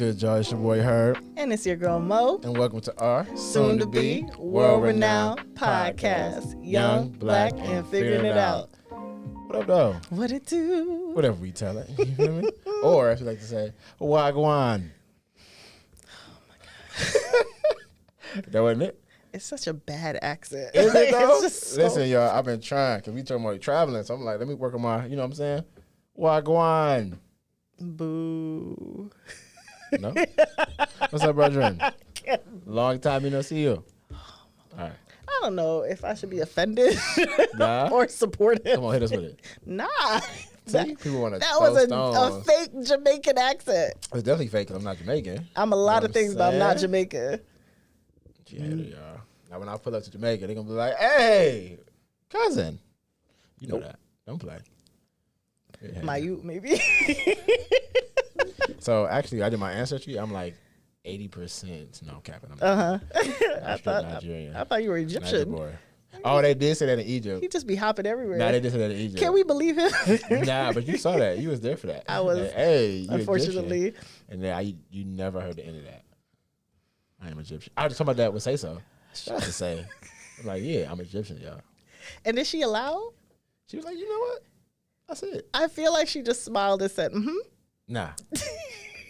good, y'all? It's your boy Herb. And it's your girl Mo. And welcome to our soon-to-be world-renowned podcast. Young, black, and figuring it out. What up, though? What it do? Whatever we tell it. You feel me? Or, as we like to say, Wagwan. Oh, my God. That wasn't it? It's such a bad accent. Is it, though? So... Listen, y'all, I've been trying, because we talking about traveling, so I'm like, let me work on my, you know what I'm saying? Wagwan. Boo. No? What's up, brethren? Long time, see you. All right. I don't know if I should be offended Nah. or supportive. Come on, hit us with it. Nah. See, people want to That was a fake Jamaican accent. It's definitely fake because I'm not Jamaican. I'm a lot of things, but I'm not Jamaican. Yeah, y'all. Now, when I pull up to Jamaica, they're going to be like, hey, cousin. You know that. Don't play. Yeah. My youth, maybe. So, actually, I did my ancestry. I'm like 80%. No, I'm capping. I thought you were Egyptian. Oh, they did say that in Egypt. He just be hopping everywhere. Nah, they did say that in Egypt. Can we believe him? Nah, but you saw that. You was there for that. I was. Like, hey, you unfortunately. Egyptian. And then you never heard the end of that. I am Egyptian. I was talking about that with Say So. That's to say. I'm like, yeah, I'm Egyptian, y'all. And did she allow? She was like, you know what? That's it. I feel like she just smiled and said, mm-hmm. Nah.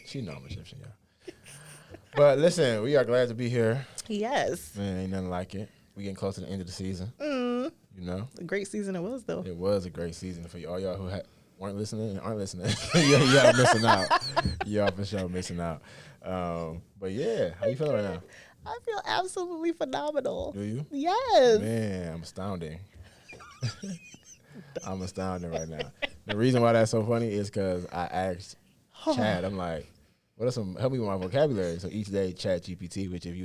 She know I'm Egyptian, y'all. But listen, we are glad to be here. Yes. Man, ain't nothing like it. We getting close to the end of the season. You know? A great season it was, though. It was a great season for all y'all who weren't listening and aren't listening. y'all missing out. Y'all for sure missing out. But yeah, how you feeling right now? I feel absolutely phenomenal. Do you? Yes. Man, I'm astounding. I'm astounded right now. The reason why that's so funny is because I asked Chad, I'm like, help me with my vocabulary. So each day, Chat GPT, which if you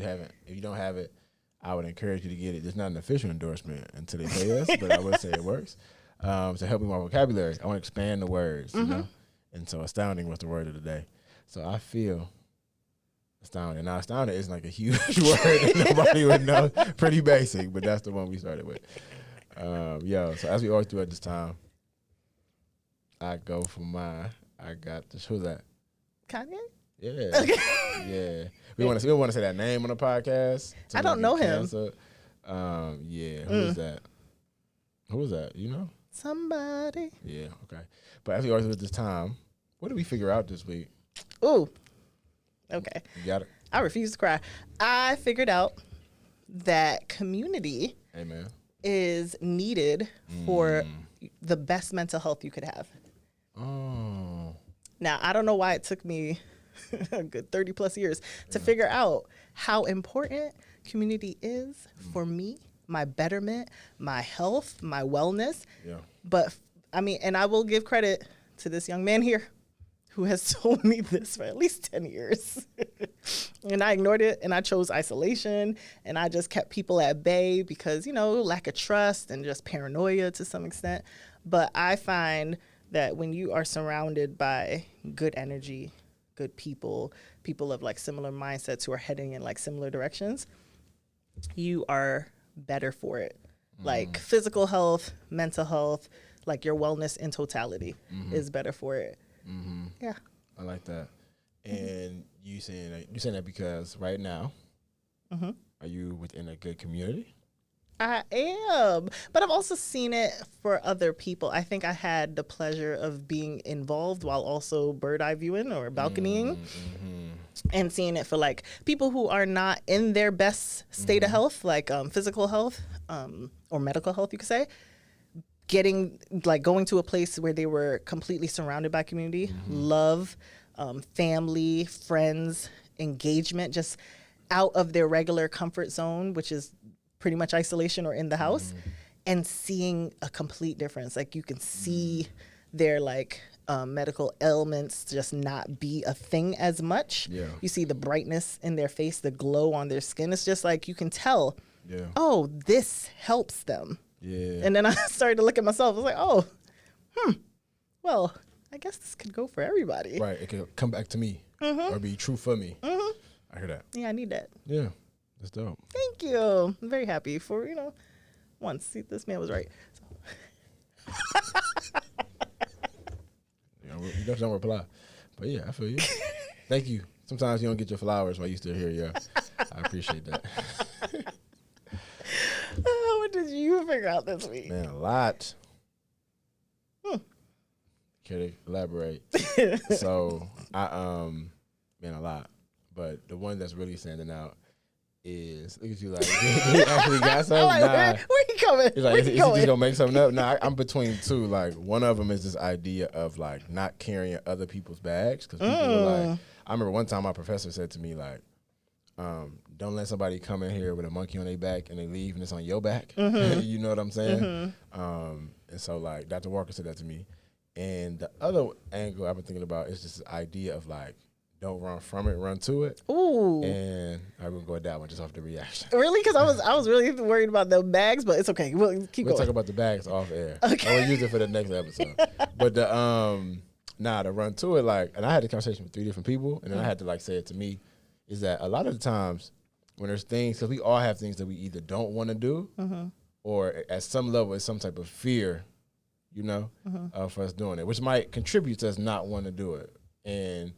don't have it, I would encourage you to get it. It's not an official endorsement until they pay us, but I would say it works. So help me with my vocabulary. I want to expand the words, you know? And so astounding was the word of the day. So I feel astounding. Now, astounding isn't like a huge word that nobody would know. Pretty basic, but that's the one we started with. So as we always do at this time, I go for I got this. Who's that? Kanye? Yeah. Okay. Yeah. We want to say that name on the podcast. I don't know him. Yeah. Who is that? Who is that? You know? Somebody. Yeah. Okay. But as we always do at this time, what did we figure out this week? Ooh. Okay. You got it? I refuse to cry. I figured out that community is needed for the best mental health you could have. Oh. Now, I don't know why it took me a good 30 plus years to figure out how important community is for me, my betterment, my health, my wellness. Yeah. But and I will give credit to this young man here who has told me this for at least 10 years. And I ignored it, and I chose isolation, and I just kept people at bay because, lack of trust and just paranoia to some extent. But I find that when you are surrounded by good energy, good people of like similar mindsets who are heading in like similar directions, you are better for it. Like physical health, mental health, like your wellness in totality is better for it. Yeah. I like that. And you saying that because right now, are you within a good community? I am, but I've also seen it for other people. I think I had the pleasure of being involved while also bird eye viewing or balconying and seeing it for like people who are not in their best state of health, like physical health or medical health, you could say. Going to a place where they were completely surrounded by community, love, family, friends, engagement, just out of their regular comfort zone, which is pretty much isolation or in the house, and seeing a complete difference. Like you can see their medical ailments just not be a thing as much. Yeah. You see the brightness in their face, the glow on their skin. It's just like you can tell, oh, this helps them. Yeah. And then I started to look at myself. I was like, well, I guess this could go for everybody. Right. It could come back to me or be true for me. I hear that. Yeah, I need that. Yeah. That's dope. Thank you. I'm very happy for, once. See, this man was right. You just don't reply. But yeah, I feel you. Thank you. Sometimes you don't get your flowers while you still here, yeah. I appreciate that. What did you figure out this week? Man, a lot. Can you elaborate? So man, a lot. But the one that's really standing out is, look at you like, you actually got something? Like, where you coming? It's like, is he just gonna make something up? No, I'm between two. Like, one of them is this idea of like not carrying other people's bags, because people were like, I remember one time my professor said to me like, don't let somebody come in here with a monkey on their back and they leave and it's on your back. You know what I'm saying? And so like Dr. Walker said that to me. And the other angle I've been thinking about is just the idea of like, don't run from it, run to it. Ooh. And I'm gonna go with that one just off the reaction. Really? Because I was really worried about the bags, but it's okay. We'll We'll talk about the bags off air. Okay. Or we'll use it for the next episode. But the the run to it, like, and I had a conversation with 3 different people, and then I had to like say it to me, is that a lot of the times when there's things, because we all have things that we either don't want to do, or at some level it's some type of fear, you know, for us doing it, which might contribute to us not wanting to do it. And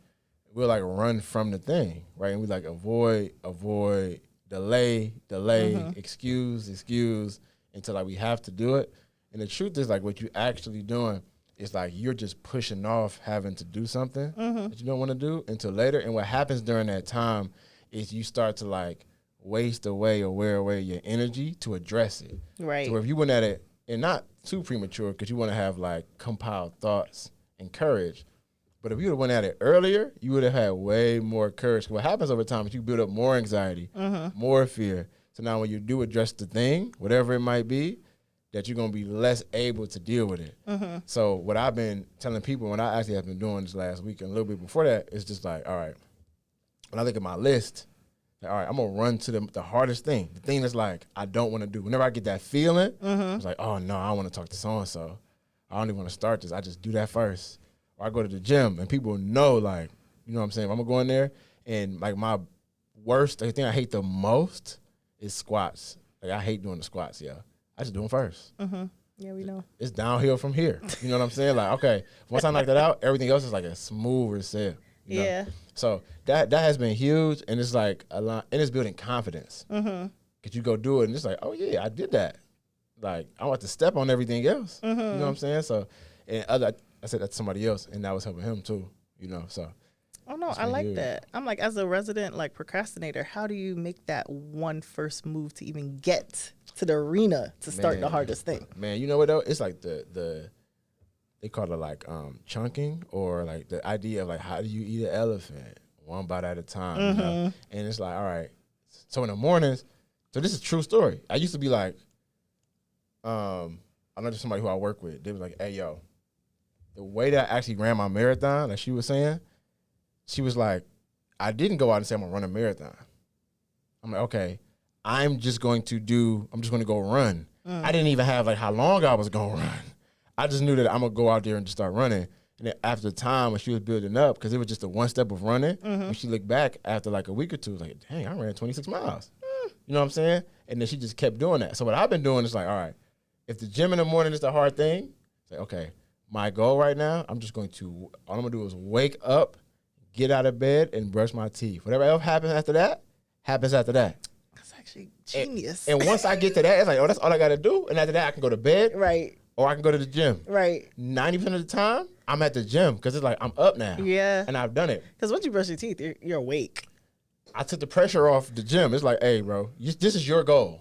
we'll like run from the thing, right? And we like avoid, delay, excuse until like we have to do it. And the truth is like what you actually doing is like you're just pushing off having to do something that you don't want to do until later. And what happens during that time is you start to like waste away or wear away your energy to address it. Right. So if you went at it, and not too premature, because you want to have like compiled thoughts and courage. But if you would have went at it earlier, you would have had way more courage. What happens over time is you build up more anxiety, more fear. So now when you do address the thing, whatever it might be, that you're going to be less able to deal with it. So what I've been telling people, when I actually have been doing this last week and a little bit before that, is just like, all right, when I look at my list, like, all right, I'm going to run to the hardest thing, the thing that's like I don't want to do. Whenever I get that feeling, it's like, oh, no, I don't want to talk to so-and-so. I don't even want to start this. I just do that first. Or I go to the gym, and people know, like, you know what I'm saying? I'm going to go in there, and, like, my worst, the thing I hate the most is squats. Like, I hate doing the squats, yeah. I just do them first. Yeah, we know. It's downhill from here. You know what I'm saying? Like, okay, once I knock that out, everything else is like a smoother sail. You know? Yeah. So that has been huge, and it's like a lot, and it's building confidence. Because you go do it, and it's like, oh, yeah, I did that. Like, I want to step on everything else. You know what I'm saying? So, and I said that to somebody else, and that was helping him too, you know, so. Oh, no, I like that. I'm like, as a resident, like, procrastinator, how do you make that one first move to even get to the arena to start the hardest thing? Man, you know what, though? It's like they call it, like, chunking, or, like, the idea of, like, how do you eat an elephant? One bite at a time, you know? And it's like, all right. So in the mornings, so this is a true story. I used to be like, I know there's somebody who I work with. They was like, hey, yo, the way that I actually ran my marathon, like she was saying, she was like, I didn't go out and say I'm going to run a marathon. I'm like, okay, I'm just going to go run. I didn't even have like how long I was going to run. I just knew that I'm going to go out there and just start running. And then after the time when she was building up, because it was just a one step of running, when she looked back after like a week or two, like, dang, I ran 26 miles. You know what I'm saying? And then she just kept doing that. So what I've been doing is like, all right, if the gym in the morning is the hard thing, say, okay, my goal right now, all I'm going to do is wake up, get out of bed, and brush my teeth. Whatever else happens after that, happens after that. That's actually genius. And once I get to that, it's like, oh, that's all I got to do. And after that, I can go to bed. Right. Or I can go to the gym. Right. 90% of the time, I'm at the gym because it's like, I'm up now. Yeah. And I've done it. Because once you brush your teeth, you're awake. I took the pressure off the gym. It's like, hey, bro, this is your goal.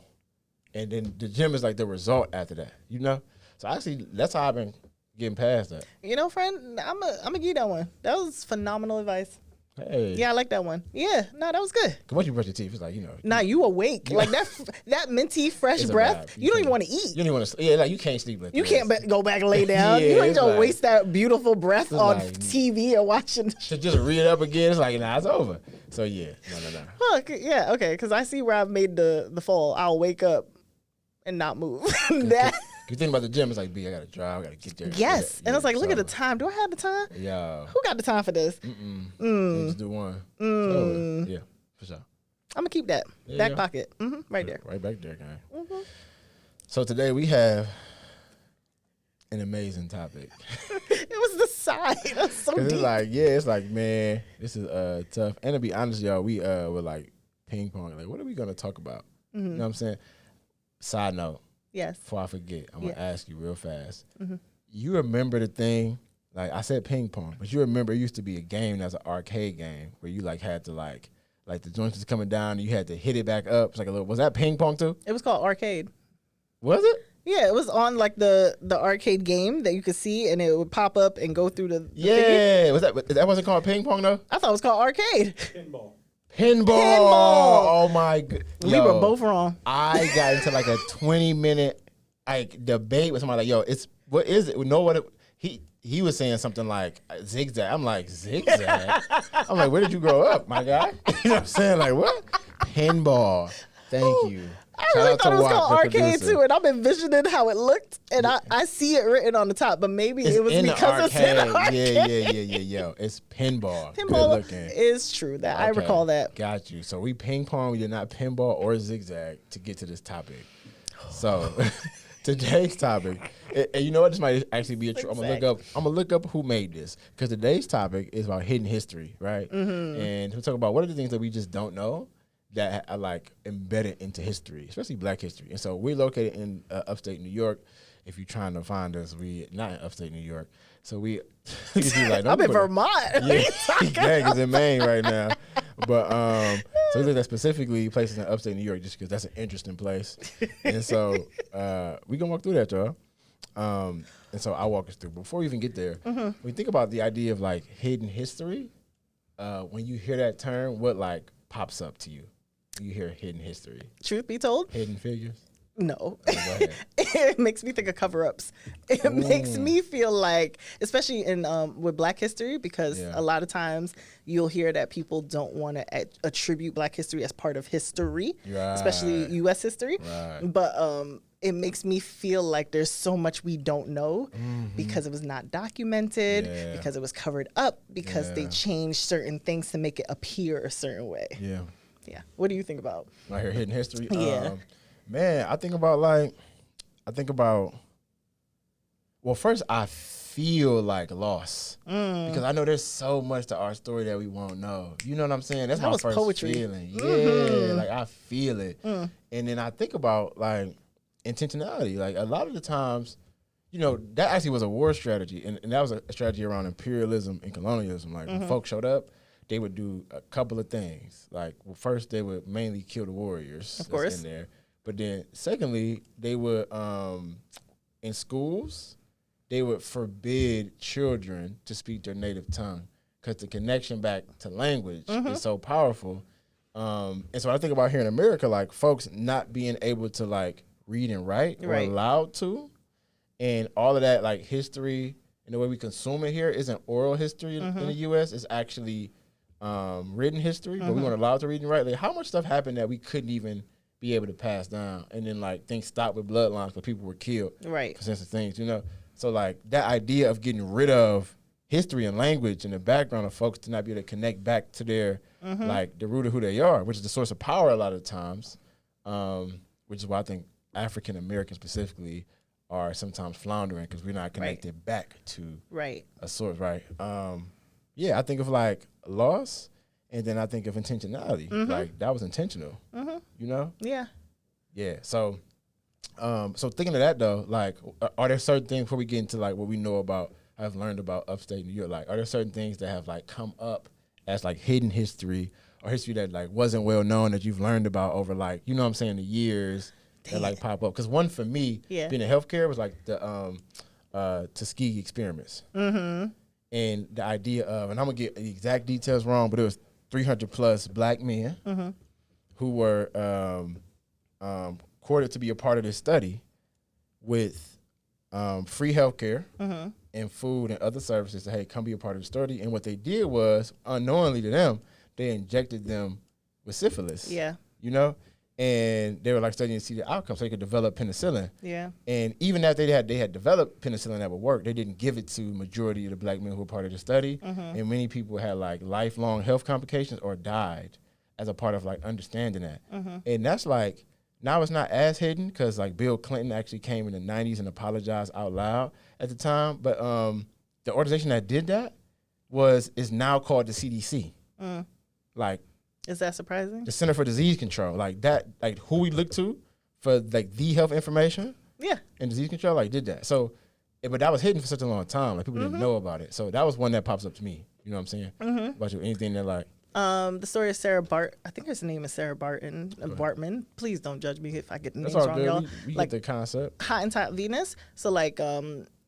And then the gym is like the result after that, you know? So actually, that's how I've been getting past that. You know, friend, I'm a give you that one. That was phenomenal advice. Hey. Yeah, I like that one. Yeah, no, that was good. Cause once you brush your teeth, it's like, you know. Nah, you awake. Like that minty, fresh breath, you don't even want to eat. You don't even want to, like you can't sleep like you can't go back and lay down. You don't even waste that beautiful breath on like, TV or watching. To just read it up again, it's like, nah, it's over. So yeah, no. Huh, yeah, okay, because I see where I've made the fall. I'll wake up and not move. That. You think about the gym, it's like, B, I got to drive, I got to get there. Yes. And it's like, look at the time. Do I have the time? Yeah. Who got the time for this? Just do one. So, yeah, for sure. I'm going to keep that. Back pocket. Right there. Right back there, guy. So today we have an amazing topic. It was the sigh. That's so Cause deep. it's like, yeah, it's like, man, this is tough. And to be honest, y'all, we were like ping pong. Like, what are we gonna talk about? You know what I'm saying? Side note, Yes. before I forget, I'm gonna ask you real fast. You remember the thing? Like I said, ping pong, but you remember it used to be a game that's an arcade game where you like had to like the joints was coming down and you had to hit it back up. It's like a little. Was that ping pong too? It was called Arcade. Was it? Yeah, it was on like the arcade game that you could see, and it would pop up and go through the Yeah. thingy. Was that wasn't called ping pong though? I thought it was called Arcade. Pinball. Oh my god. We were both wrong. I got into like a 20-minute like debate with somebody like, yo, what is it? We know what it. He was saying something like zigzag. I'm like, zigzag? I'm like, where did you grow up, my guy? You know what I'm saying? Like, what? Pinball. Thank you. I really thought it was called Arcade too, and I'm envisioning how it looked, and I see it written on the top, but maybe it was because it's in the arcade. Yeah. It's pinball. Pinball is true. That I recall that. Got you. So we ping pong. We did not pinball or zigzag to get to this topic. So today's topic, and you know what? This might actually be a true. I'm gonna look up who made this because today's topic is about hidden history, right? And we'll talk about what are the things that we just don't know that are like embedded into history, especially Black history. And so we're located in upstate New York. If you're trying to find us, we not in upstate New York. So we, like, I'm in Vermont. Yeah, Gang is in Maine right now. But so we looked at specifically places in upstate New York just because that's an interesting place. And so we gonna walk through that, y'all. And so I'll walk us through. Before we even get there, when you think about the idea of like hidden history, when you hear that term, what like pops up to you? You hear hidden history. Truth be told, hidden figures. No, it makes me think of cover-ups. It makes me feel like, especially in with Black history, because a lot of times you'll hear that people don't want to attribute Black history as part of history, especially U.S. history. But it makes me feel like there's so much we don't know because it was not documented, because it was covered up, because they changed certain things to make it appear a certain way. Yeah. What do you think about? I hear hidden history. Yeah. Man, I think about, well, first I feel like loss because I know there's so much to our story that we won't know. You know what I'm saying? That's my first poetry. Feeling. Yeah, like I feel it. And then I think about like intentionality. Like a lot of the times, you know, that actually was a war strategy. And that was a strategy around imperialism and colonialism. Like when folks showed up, they would do a couple of things. Like, well, first they would mainly kill the warriors. Of course. In there. But then secondly, they would, in schools, they would forbid children to speak their native tongue because the connection back to language is so powerful. And so I think about here in America, like folks not being able to like read and write or allowed to. And all of that like history and the way we consume it here isn't oral history in the U.S. It's actually written history, but we weren't allowed to read and write. Like how much stuff happened that we couldn't even be able to pass down, and then like things stopped with bloodlines because people were killed for sensitive things, you know. So like that idea of getting rid of history and language and the background of folks to not be able to connect back to their like the root of who they are, which is the source of power a lot of the times, which is why I think African Americans specifically are sometimes floundering because we're not connected back to a source, right? Yeah, I think of like loss. And then I think of intentionality. Like that was intentional. You know? Yeah. Yeah. So so thinking of that though, like are there certain things before we get into like what we know about, I've learned about upstate New York, like are there certain things that have like come up as like hidden history or history that like wasn't well known that you've learned about over like, you know what I'm saying, the years that like pop up? Because one for me, being in healthcare was like the Tuskegee experiments. And the idea of, and I'm gonna get the exact details wrong, but it was 300 plus Black men who were courted to be a part of this study with free healthcare and food and other services to, hey, come be a part of the study. And what they did was, unknowingly to them, they injected them with syphilis. Yeah. You know? And they were like studying to see the outcomes so they could develop penicillin. Yeah. And even after they had developed penicillin that would work, they didn't give it to majority of the Black men who were part of the study. And many people had like lifelong health complications or died as a part of like understanding that. And that's like, now it's not as hidden because like Bill Clinton actually came in the 90s and apologized out loud at the time. But the organization that did that is now called the CDC. Like, is that surprising? the Center for Disease Control, like that, like who we look to for like the health information, and disease control, like did that. So, but that was hidden for such a long time, like people didn't know about it. So that was one that pops up to me. You know what I'm saying? About you, anything that like. The story of Sarah I think her name is Sarah Bartman. Please don't judge me if I get the names That's all wrong, good. y'all. We Like get the concept. Hot and Top Venus. So like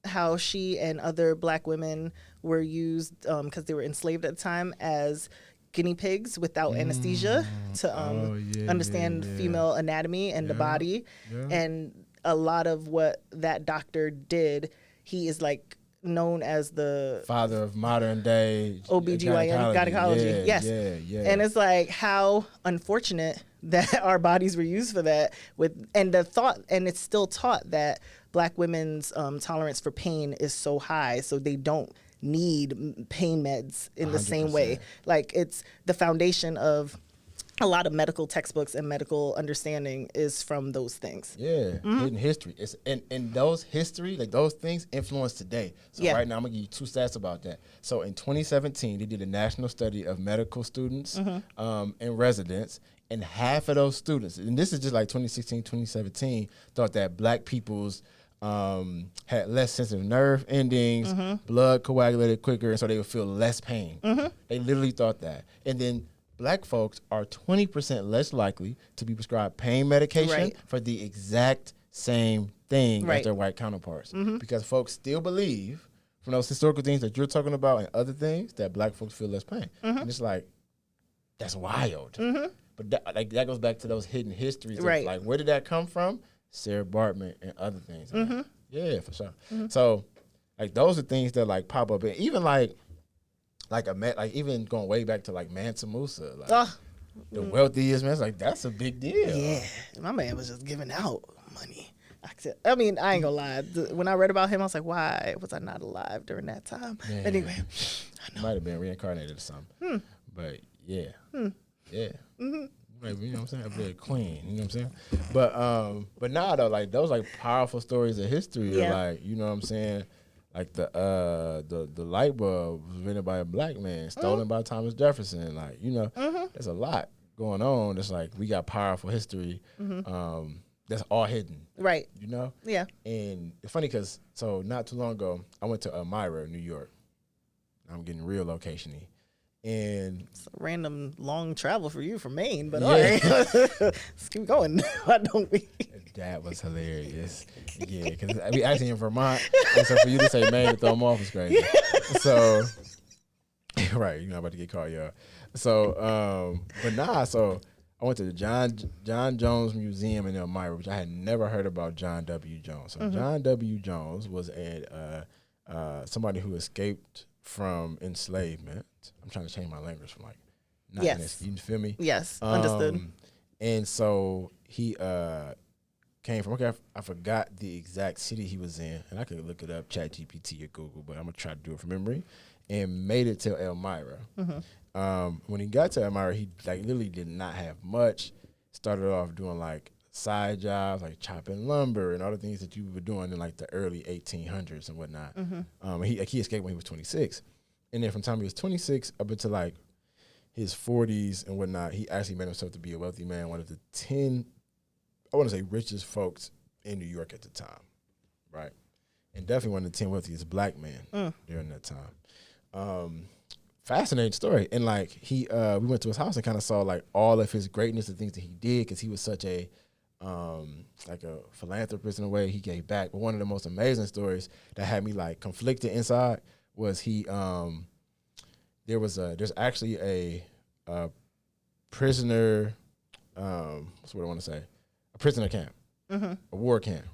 how she and other black women were used because they were enslaved at the time as guinea pigs without anesthesia to understand female anatomy and the body. And a lot of what that doctor did, he is like known as the father of modern day OBGYN gynecology. Yes. And it's like how unfortunate that our bodies were used for that, and it's still taught that black women's tolerance for pain is so high, so they don't need pain meds in the 100%. Same way. Like, it's the foundation of a lot of medical textbooks and medical understanding is from those things. Hidden history. It's and those history, like those things influence today. So right now I'm gonna give you 2 stats about that. So in 2017, they did a national study of medical students and residents, and half of those students, and this is just like 2016, 2017, thought that black people's had less sensitive nerve endings, blood coagulated quicker, and so they would feel less pain. They literally thought that. And then black folks are 20% less likely to be prescribed pain medication for the exact same thing as their white counterparts. Because folks still believe, from those historical things that you're talking about and other things, that black folks feel less pain. And it's like, that's wild. But that goes back to those hidden histories. Of, like, where did that come from? Sarah Bartman and other things. Yeah, for sure. So, like, those are things that, like, pop up. And even, like even going way back to like Mansa Musa, like the wealthiest man, like that's a big deal. Yeah, my man was just giving out money. I mean, I ain't gonna lie. When I read about him, I was like, why was I not alive during that time? Man. Anyway, might have been reincarnated or something. But yeah. Maybe, you know what I'm saying? A big queen, you know what I'm saying? But nah, though, like those like powerful stories of history, are, like, you know what I'm saying? Like the light bulb was invented by a black man, stolen by Thomas Jefferson. Like, you know, there's a lot going on. It's like we got powerful history that's all hidden. Right. You know? Yeah. And it's funny because, so not too long ago, I went to Elmira, New York. I'm getting real location-y. And it's a random long travel for you from Maine, but all right. Let's keep going. Why don't we? That was hilarious. Yeah, because we actually in Vermont, and so for you to say Maine to throw them off is crazy. So, right, you're not about to get caught, y'all. So, but nah, so I went to the John Jones Museum in Elmira, which I had never heard about John W. Jones. So John W. Jones was somebody who escaped from enslavement. I'm trying to change my language from like nothingness. You feel me? Yes, understood. And so he came from, I forgot the exact city he was in, and I could look it up, ChatGPT or Google, but I'm gonna try to do it from memory, and made it to Elmira. When he got to Elmira, he like literally did not have much. Started off doing like side jobs, like chopping lumber and all the things that you were doing in like the early 1800s and whatnot. He escaped when he was 26. And then from the time he was 26 up until like his 40s and whatnot, he actually made himself to be a wealthy man, one of the 10, I want to say, richest folks in New York at the time, right? And definitely one of the 10 wealthiest black men during that time. Fascinating story. And like we went to his house and kind of saw like all of his greatness and things that he did, because he was such a like a philanthropist in a way. He gave back. But one of the most amazing stories that had me like conflicted inside was there's actually a prisoner, what's what I want to say, a prisoner camp, a war camp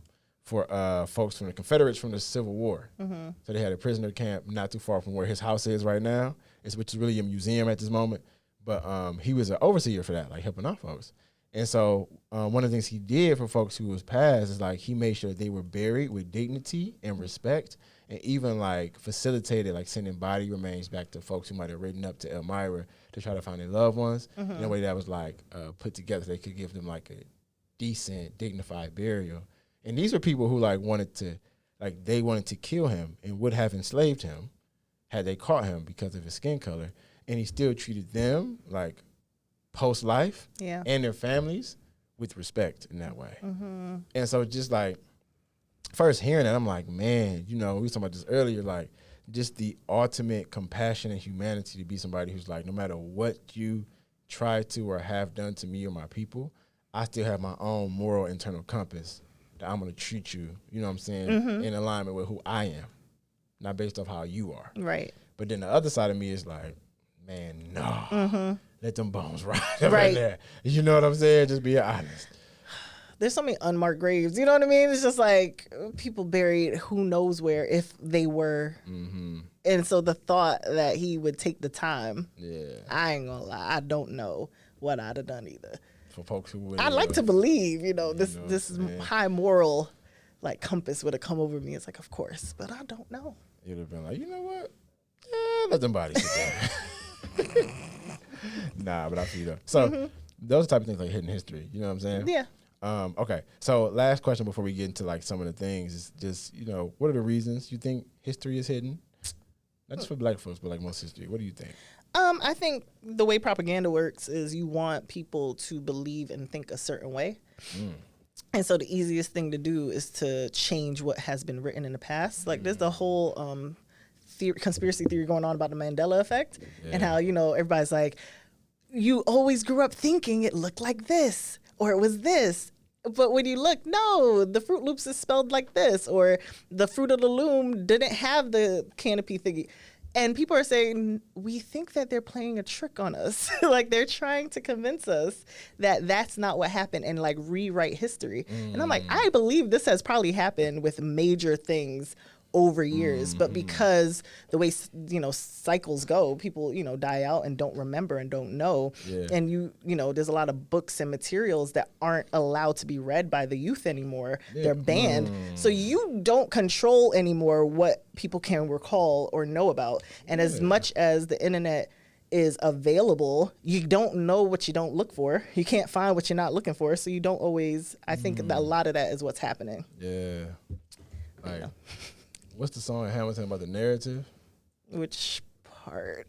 for folks from the Confederates from the Civil War. So they had a prisoner camp not too far from where his house is right now, which is really a museum at this moment. But he was an overseer for that, like helping out folks. And so one of the things he did for folks who was passed is like he made sure they were buried with dignity and respect, and even like facilitated like sending body remains back to folks who might have ridden up to Elmira to try to find their loved ones in a way that was like put together. They could give them like a decent, dignified burial. And these were people who like wanted to kill him and would have enslaved him, had they caught him because of his skin color, and he still treated them like post-life and their families with respect in that way. And so just like first hearing that, I'm like, man, we were talking about this earlier, like just the ultimate compassion and humanity to be somebody who's like, no matter what you try to or have done to me or my people, I still have my own moral internal compass that I'm going to treat you, you know what I'm saying, in alignment with who I am, not based off how you are. Right. But then the other side of me is like, man, no, let them bones ride up in there. You know what I'm saying? Just be honest. There's so many unmarked graves. You know what I mean? It's just like people buried who knows where if they were. And so the thought that he would take the time, I ain't gonna lie, I don't know what I'd have done either. For folks who would, I'd like to believe, this high moral like compass would have come over me. It's like, of course, but I don't know. You'd have been like, you know what? Let them bodies sit there. Nah, but I feel that. So those type of things like hidden history. You know what I'm saying? Yeah. Okay. So last question before we get into like some of the things is just, what are the reasons you think history is hidden? Not just for black folks, but like most history. What do you think? I think the way propaganda works is you want people to believe and think a certain way. And so the easiest thing to do is to change what has been written in the past. Like there's the whole conspiracy theory going on about the Mandela effect and how, everybody's like, you always grew up thinking it looked like this or it was this. But when you look, no, the Fruit Loops is spelled like this, or the Fruit of the Loom didn't have the canopy thingy. And people are saying, we think that they're playing a trick on us. Like they're trying to convince us that that's not what happened and like rewrite history. And I'm like, I believe this has probably happened with major things over years, but because the way cycles go, people die out and don't remember and don't know, and there's a lot of books and materials that aren't allowed to be read by the youth anymore. They're banned, so you don't control anymore what people can recall or know about. And as much as the internet is available, you don't know what you don't look for. You can't find what you're not looking for, so you don't always. I think that a lot of that is what's happening. Like, what's the song in Hamilton about the narrative? Which part?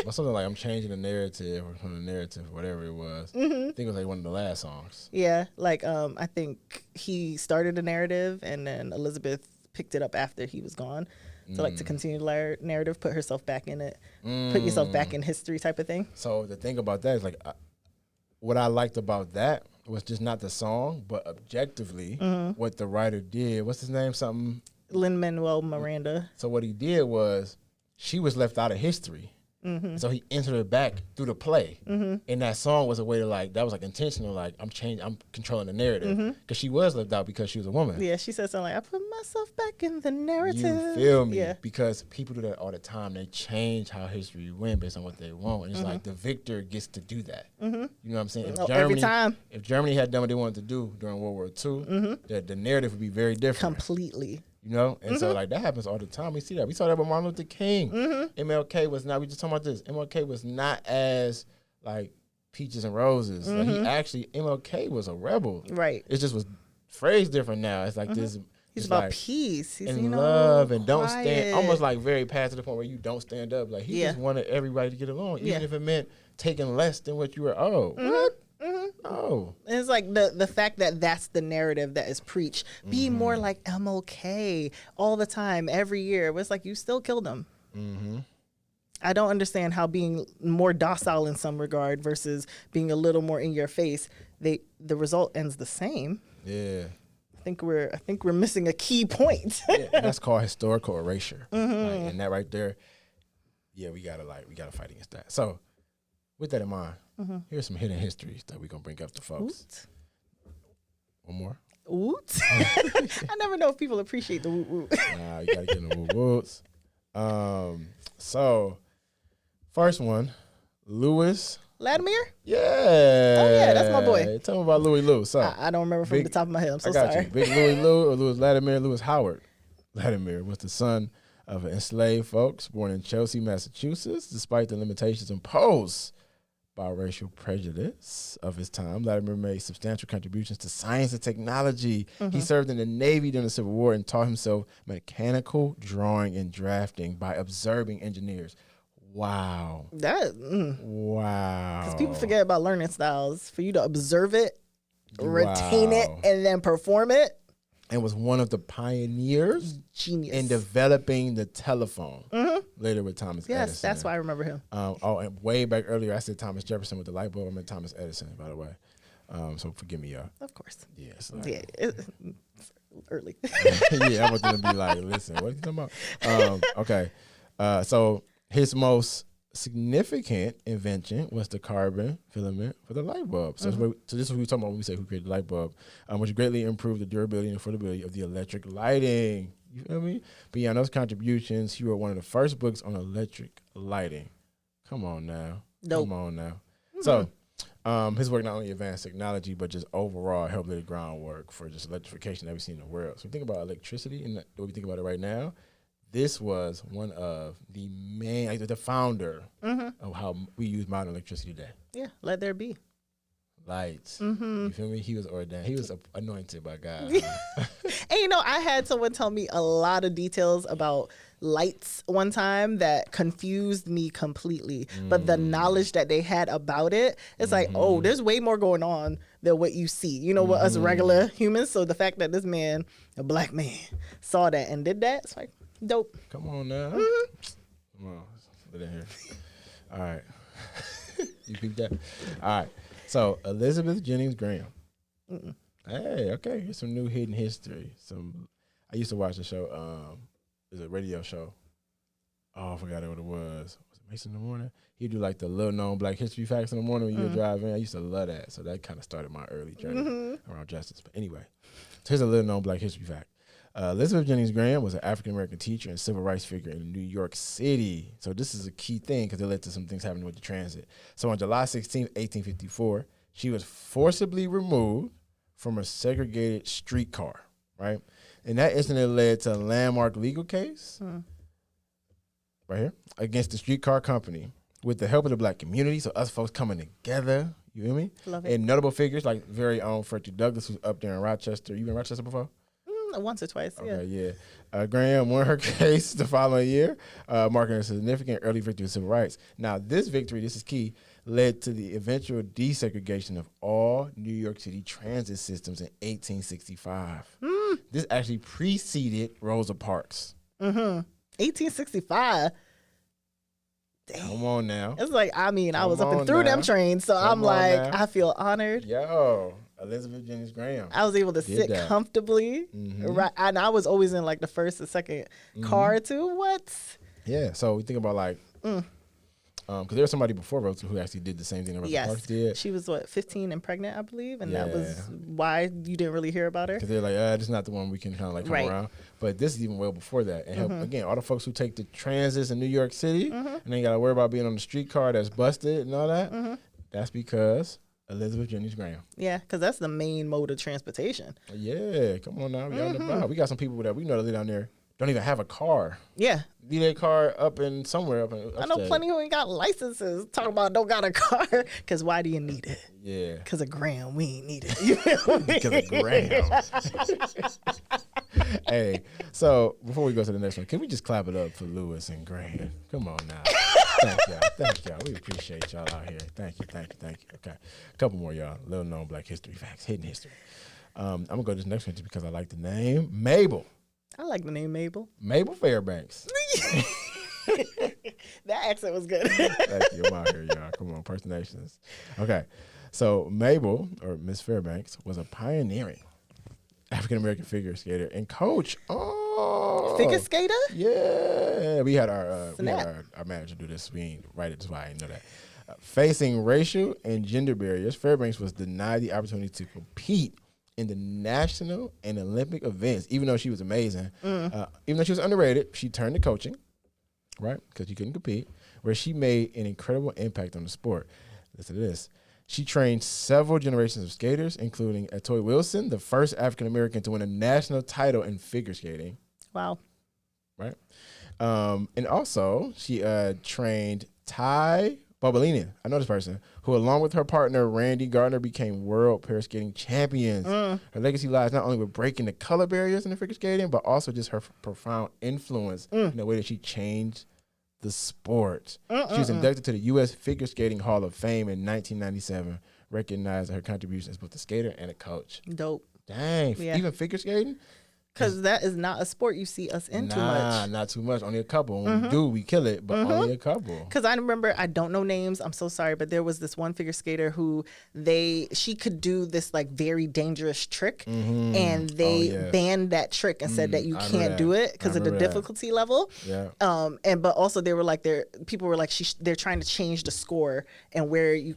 Something like I'm changing the narrative or from the narrative, whatever it was. I think it was like one of the last songs. Yeah, like I think he started the narrative and then Elizabeth picked it up after he was gone. So like to continue the narrative, put herself back in it, put yourself back in history type of thing. So the thing about that is like what I liked about that was just not the song, but objectively what the writer did. What's his name? Lin-Manuel Miranda. So what he did was she was left out of history. So he entered her back through the play. And that song was a way to like, that was like intentional, like I'm controlling the narrative. Because she was left out because she was a woman. Yeah, she said something like, I put myself back in the narrative. You feel me? Yeah. Because people do that all the time. They change how history went based on what they want. And it's like the victor gets to do that. You know what I'm saying? Every time. If Germany had done what they wanted to do during World War II, the narrative would be very different. Completely. And so like that happens all the time. We see that. We saw that with Martin Luther King. MLK was not. We just talking about this. MLK was not as like peaches and roses. Like MLK was a rebel. Right. It just was phrased different now. It's like this. He's about like peace. He's in love and quiet. Don't stand. Almost like very past to the point where you don't stand up. Like he just wanted everybody to get along, even if it meant taking less than what you were owed. What? Oh, and it's like the fact that that's the narrative that is preached. Be more like MLK all the time, every year. But it's like you still killed him. I don't understand how being more docile in some regard versus being a little more in your face, the result ends the same. Yeah, I think we're missing a key point. And that's called historical erasure. Like, and that right there, we gotta fight against that. So, with that in mind. Here's some hidden histories that we're going to bring up to folks. Oot. One more. Oot. I never know if people appreciate the woot woot. Nah, you got to get in the woot woots. So, first one, Louis. Latimer? Yeah. Oh, yeah, that's my boy. Tell me about Louis Lou. So, I don't remember from the top of my head. I'm so I got sorry. You. Big Louis Lou or Louis Latimer? Louis Howard Latimer was the son of enslaved folks born in Chelsea, Massachusetts, despite the limitations imposed racial prejudice of his time, Latimer made substantial contributions to science and technology. He served in the Navy during the Civil War and taught himself mechanical drawing and drafting by observing engineers. Wow. Wow. Because people forget about learning styles. For you to observe it, retain it, and then perform it. And was one of the pioneers in developing the telephone. Later with Thomas Edison. Yes, that's why I remember him. And way back earlier, I said Thomas Jefferson with the light bulb. I meant Thomas Edison, by the way. So forgive me, y'all. Of course. Yes. Yeah, it's early. Yeah, I want them to be like, listen, what are you talking about? Okay. So his most significant invention was the carbon filament for the light bulb. So, so this is what we talking about when we say who created the light bulb, which greatly improved the durability and affordability of the electric lighting. You feel me? Beyond those contributions, he wrote one of the first books on electric lighting. Come on now. Nope. Come on now. So his work not only advanced technology, but just overall helped lay the groundwork for just electrification that we see in the world. So we think about electricity and what we think about it right now. This was one of the main, like the founder of how we use modern electricity today. Yeah, let there be. Lights. You feel me? He was ordained. He was anointed by God. And I had someone tell me a lot of details about lights one time that confused me completely. But the knowledge that they had about it, it's like, oh, there's way more going on than what you see. With us regular humans. So the fact that this man, a black man, saw that and did that, it's like, dope. Come on now. Come on. Let it here. All right. You peeped that? All right. So Elizabeth Jennings Graham. Hey, okay. Here's some new hidden history. I used to watch the show. It's a radio show. Oh, I forgot what it was. Was it Mason in the Morning? He'd do like the little known Black History facts in the morning when you were driving. I used to love that. So that kind of started my early journey around justice. But anyway, so here's a little known Black History fact. Elizabeth Jennings Graham was an African-American teacher and civil rights figure in New York City. So this is a key thing because it led to some things happening with the transit. So on July 16, 1854, she was forcibly removed from a segregated streetcar, right? And that incident led to a landmark legal case, right here, against the streetcar company with the help of the Black community. So us folks coming together, you hear me? Love it. And notable figures like very own Frederick Douglass, who's up there in Rochester. You been in Rochester before? Once or twice, Okay, yeah. Graham won her case the following year, marking a significant early victory of civil rights. Now, this victory, this is key, led to the eventual desegregation of all New York City transit systems in 1865. This actually preceded Rosa Parks. 1865. Dang. Come on now. It's like, I was up and through them trains, so I'm like, I feel honored. Yo, Elizabeth Jennings Graham. I was able to sit comfortably, right? And I was always in like the first or second car too. What? Yeah, so we think about like, because there was somebody before Rosa who actually did the same thing that Rosa Parks did. She was 15 and pregnant, I believe, and that was why you didn't really hear about her. Because they're like, this is not the one we can kind of like come around. But this is even well before that. And help, again, all the folks who take the transits in New York City and they got to worry about being on the streetcar that's busted and all that. That's because Elizabeth Jennings Graham. Yeah, because that's the main mode of transportation. Yeah, come on now. We on the block. We got some people that we know that live down there don't even have a car. Yeah. Leave their car up in somewhere up in upstate. I know plenty who ain't got licenses. Talking about don't got a car. Because why do you need it? Yeah. Because of Graham, we ain't need it. You feel me? Because of Graham. Hey, so before we go to the next one, can we just clap it up for Lewis and Graham? Come on now. Thank y'all. We appreciate y'all out here. Thank you. Okay. A couple more, y'all. Little known Black history facts, hidden history. I'm going to go to this next one just because I like the name. Mabel. I like the name Mabel. Mabel Fairbanks. That accent was good. Thank you. I'm out here, y'all. Come on, impersonations. Okay. So Mabel, or Miss Fairbanks, was a pioneering African-American figure skater and coach. Oh. Figure skater? Yeah. We had our manager do this. We ain't write it, that's why I didn't know that. Facing racial and gender barriers, Fairbanks was denied the opportunity to compete in the national and Olympic events, even though she was amazing. Even though she was underrated, she turned to coaching, right? Because she couldn't compete, where she made an incredible impact on the sport. Listen to this. She trained several generations of skaters, including Atoy Wilson, the first African-American to win a national title in figure skating. Wow. Right? And also, she trained Ty Bobolini, I know this person, who along with her partner Randy Gardner became world pair skating champions. Her legacy lies not only with breaking the color barriers in the figure skating, but also just her profound influence in the way that she changed the sport. She was inducted to the U.S. Figure Skating Hall of Fame in 1997, recognizing her contributions as both a skater and a coach. Dope. Dang, even figure skating? Because that is not a sport you see us in too much. Not too much. Only a couple. When we do, we kill it, but only a couple. Because I remember, I don't know names, I'm so sorry, but there was this one figure skater who she could do this like very dangerous trick, and they banned that trick and said that you can't do it because of the difficulty level. Yeah. But also they were like, people were like, they're trying to change the score and where you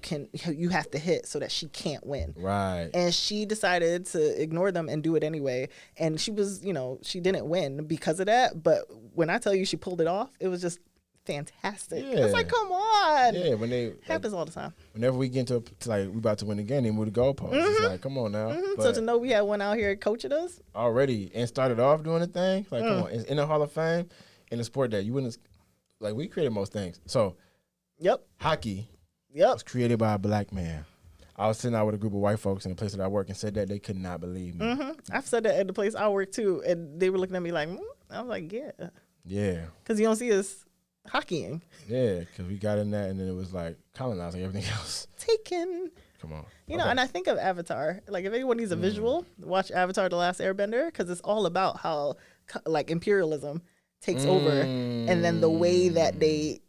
have to hit so that she can't win. Right. And she decided to ignore them and do it anyway. And she was, she didn't win because of that. But when I tell you she pulled it off, it was just fantastic. Yeah. It's like, come on. Yeah, when they happens all the time. Whenever we get to like we about to win the game, they move the goalposts. It's like, come on now. So to know we had one out here coaching us already and started off doing the thing, like come on, it's in the Hall of Fame in a sport that you wouldn't like. We created most things. So, hockey, was created by a black man. I was sitting out with a group of white folks in the place that I work and said that they could not believe me. I've said that at the place I work too, and they were looking at me like, I was like, yeah, because you don't see us hockeying. Yeah, because we got in that, and then it was like colonizing everything else. Taken. Come on. You know, and I think of Avatar. Like, if anyone needs a visual, watch Avatar: The Last Airbender, because it's all about how like imperialism takes over, and then the way that they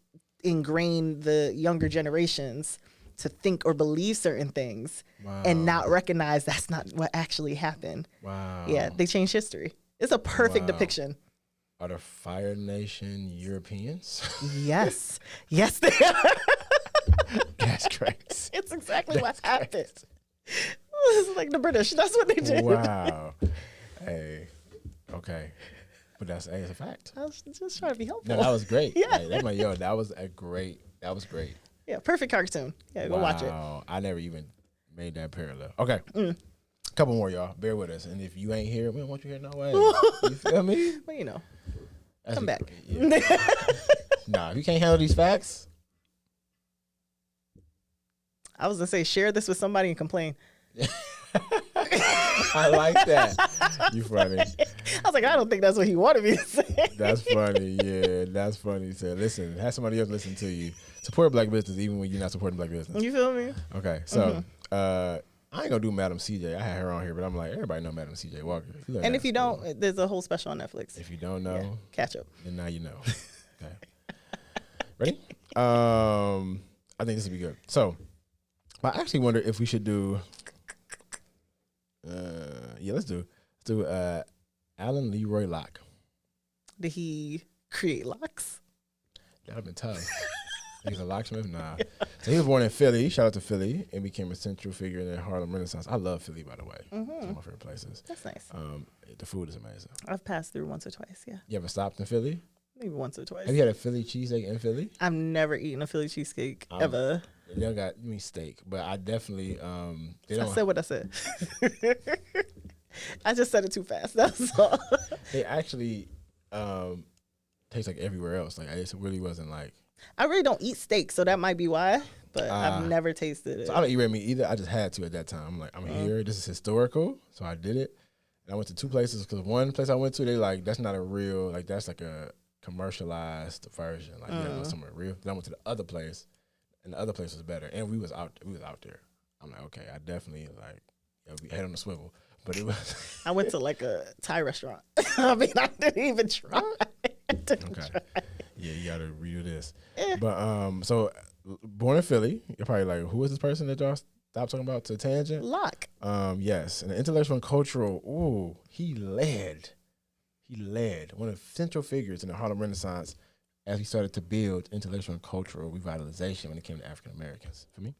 ingrain the younger generations to think or believe certain things and not recognize that's not what actually happened. Wow. Yeah, they changed history. It's a perfect depiction. Are the Fire Nation Europeans? Yes. Yes, they are. That's crazy. It's exactly what happened. It's like the British. That's what they did. Wow. Hey. Okay. But it's a fact. I was just trying to be helpful. No, that was great. Yeah. Like, that was great. Yeah, perfect cartoon. Yeah, go watch it. I never even made that parallel. Okay. Couple more, y'all. Bear with us. And if you ain't here, we don't want you here no way. You feel me? Well, come back. Yeah. Nah, if you can't handle these facts. I was going to say, share this with somebody and complain. I like that. You funny. I was like, I don't think that's what he wanted me to say. That's funny. Yeah, that's funny. So listen, have somebody else listen to you. Support black business even when you're not supporting black business. You feel me? Okay, so I ain't gonna do Madam CJ. I had her on here, but I'm like, everybody know Madam CJ Walker. And if you don't, there's a whole special on Netflix. If you don't know, catch up. Then now you know. Okay. Ready? I think this would be good. So I actually wonder if we should do. Let's do Alan Leroy Locke. Did he create locks? That'd have been tough. He's a locksmith? Nah. So he was born in Philly. Shout out to Philly. And became a central figure in the Harlem Renaissance. I love Philly, by the way. It's one of my favorite places. That's nice. The food is amazing. I've passed through once or twice, yeah. You ever stopped in Philly? Maybe once or twice. Have you had a Philly cheesesteak in Philly? I've never eaten a Philly cheesesteak ever. They don't got steak, but I definitely I said what I said. I just said it too fast. That's all. They actually taste like everywhere else. Like it really wasn't like. I really don't eat steak, so that might be why. But I've never tasted it. So I don't eat red meat either. I just had to at that time. I'm like, I'm here. This is historical, so I did it. And I went to two places because one place I went to, they like that's not a real like that's like a commercialized version. Like you know somewhere real. Then I went to the other place, and the other place was better. And we was out there. I'm like, okay, I definitely like we head on the swivel. But it was. I went to like a Thai restaurant. I mean, I didn't even try. Okay. Yeah, you gotta redo this. But so born in Philly, you're probably like, who is this person that y'all stopped talking about to tangent? Locke. Yes, and the intellectual and cultural. He led one of the central figures in the Harlem Renaissance as he started to build intellectual and cultural revitalization when it came to African Americans. For me.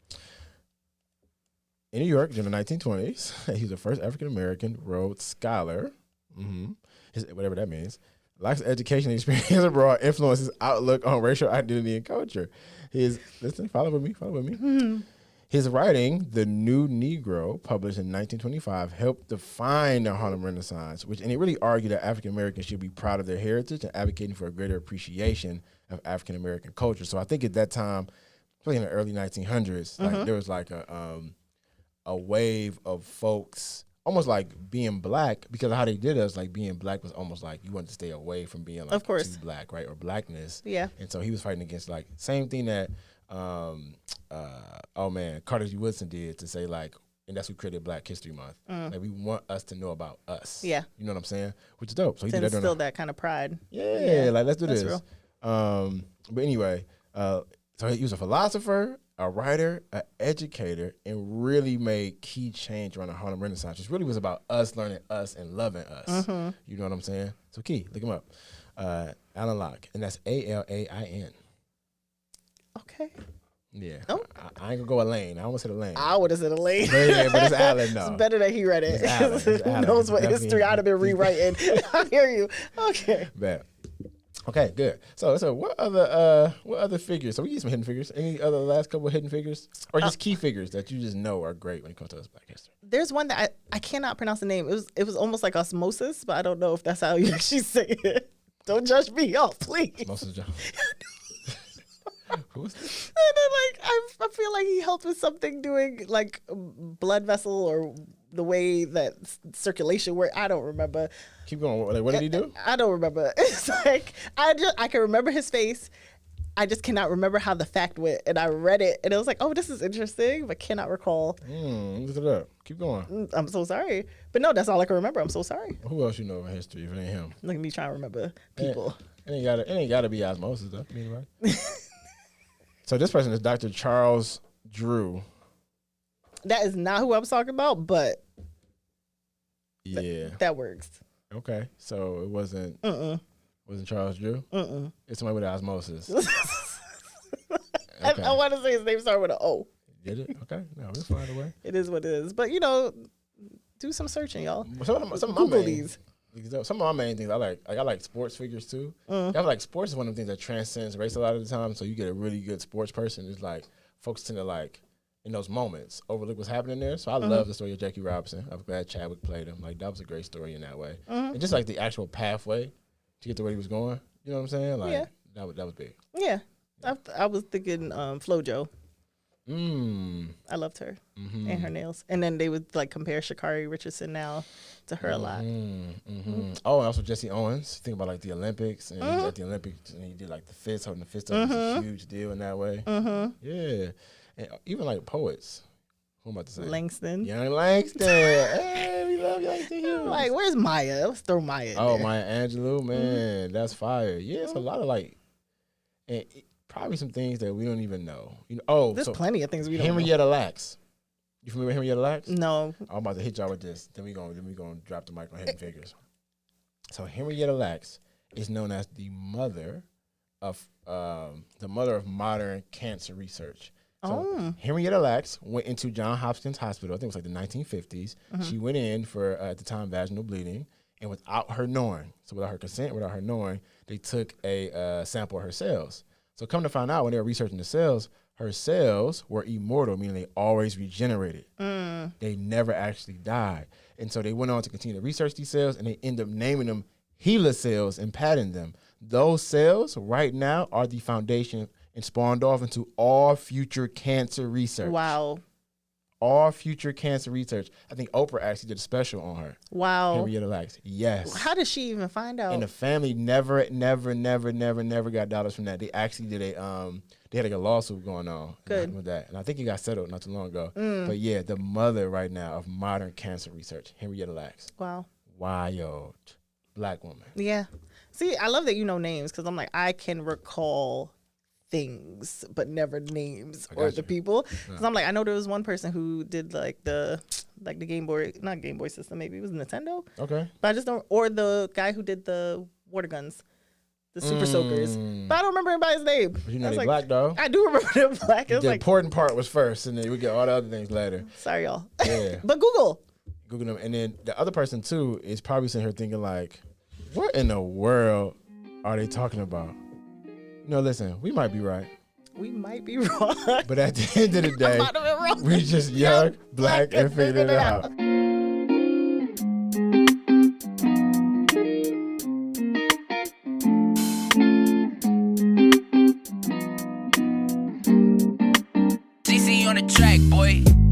In New York during the 1920s, he was the first African-American Rhodes Scholar, whatever that means. Locke's education experience abroad influenced his outlook on racial identity and culture. Follow with me. His writing, The New Negro, published in 1925, helped define the Harlem Renaissance, and he really argued that African-Americans should be proud of their heritage and advocating for a greater appreciation of African-American culture. So I think at that time, especially in the early 1900s, like there was like a wave of folks almost like being black because of how they did it. Was like being black was almost like you wanted to stay away from being like Of course. too black, right, or blackness. Yeah. And so he was fighting against like same thing that Carter G. Woodson did to say like, and that's who created Black History Month. Like we want us to know about us. Yeah. You know what I'm saying? Which is dope. So he To did that instill that kind of pride. Yeah, like let's do That's this. real. But anyway, so he was a philosopher, a writer, an educator, and really made key change around the Harlem Renaissance, which really was about us learning us and loving us. You know what I'm saying? So Key, look him up. Alan Locke, and that's Alain. Okay. Yeah. Oh. I ain't gonna go Elaine. I almost said Elaine. I would have said Elaine. But it's Alan, though. It's better that he read it. It's Alan. It's Who Alan. knows what Definitely. history I'd have been rewriting. I hear you. Okay. Bad. Okay, good. So what other figures? So we get some hidden figures. Any other last couple of hidden figures, or just key figures that you just know are great when it comes to us Black history? There's one that I cannot pronounce the name. It was almost like osmosis, but I don't know if that's how you actually say it. Don't judge me, y'all, please. Moses John. Who was this? And then, like, I feel like he helped with something doing like blood vessel or the way that circulation worked. I don't remember. Keep going. Like, what did he do? I don't remember. It's like I can remember his face. I just cannot remember how the fact went. And I read it and it was like, oh, this is interesting, but cannot recall. Look it up. Keep going. I'm so sorry. But no, that's all I can remember. I'm so sorry. Who else you know in history if it ain't him? Look at me trying to remember people. It ain't gotta be osmosis though. Anyway. So this person is Dr. Charles Drew. That is not who I was talking about, but Yeah. that works. Okay. So it wasn't Charles Drew? It's somebody with osmosis. Okay. I want to say his name started with an O. Did it? Okay. No, it's fine away. It is what it is. But, do some searching, y'all. Some of my Google main, these. Some of my main things I like sports figures too. I feel like sports is one of the things that transcends race a lot of the time. So you get a really good sports person. It's like folks tend to like in those moments overlook what's happening there. So I love the story of Jackie Robinson. I'm glad Chadwick played him. Like that was a great story in that way. And just like the actual pathway to get to where he was going. You know what I'm saying? Like that was big. Yeah. I was thinking FloJo. I loved her and her nails. And then they would like compare Sha'Carri Richardson now to her a lot. Oh, and also Jesse Owens. Think about like the Olympics and at the Olympics and he did like the fist, holding the fist up. It's a huge deal in that way. Yeah. And even like poets. Who am I about to say? Langston. Young Langston. Hey, we love Langston Hughes. Like, where's Maya? Let's throw Maya in there. Maya Angelou, man. That's fire. Yeah, it's a lot of like, and probably some things that we don't even know. There's plenty of things we don't know. Henrietta Lacks. You familiar with Henrietta Lacks? No. I'm about to hit y'all with this. Then we gonna drop the mic on Hidden Figures. So Henrietta Lacks is known as the mother of modern cancer research. So Henrietta Lacks went into Johns Hopkins Hospital. I think it was like the 1950s. She went in for at the time vaginal bleeding, and without her knowing, so without her consent, without her knowing, they took a sample of her cells. So come to find out, when they were researching the cells, her cells were immortal, meaning they always regenerated. They never actually died. And so they went on to continue to research these cells, and they end up naming them HeLa cells and patenting them. Those cells right now are the foundation and spawned off into all future cancer research. Wow. All future cancer research. I think Oprah actually did a special on her. Wow. Henrietta Lacks. Yes. How did she even find out? And the family never got dollars from that. They actually did they had like a lawsuit going on with that. And I think it got settled not too long ago. But yeah, the mother right now of modern cancer research, Henrietta Lacks. Wow. Wild. Black woman. Yeah. See, I love that you know names because I'm like, I can recall things, but never names or the people. Because I'm like, I know there was one person who did like the Game Boy, not Game Boy system, maybe it was Nintendo. Okay. But I just don't, or the guy who did the water guns, the super soakers. But I don't remember anybody's name. But you know they black though. I do remember them black. The important part was first, and then we get all the other things later. Sorry, y'all. Yeah. But Google them, and then the other person too is probably sitting here thinking like, what in the world are they talking about? Listen, we might be right. We might be wrong. But at the end of the day, we just young, black, and figured it out. on the track, boy.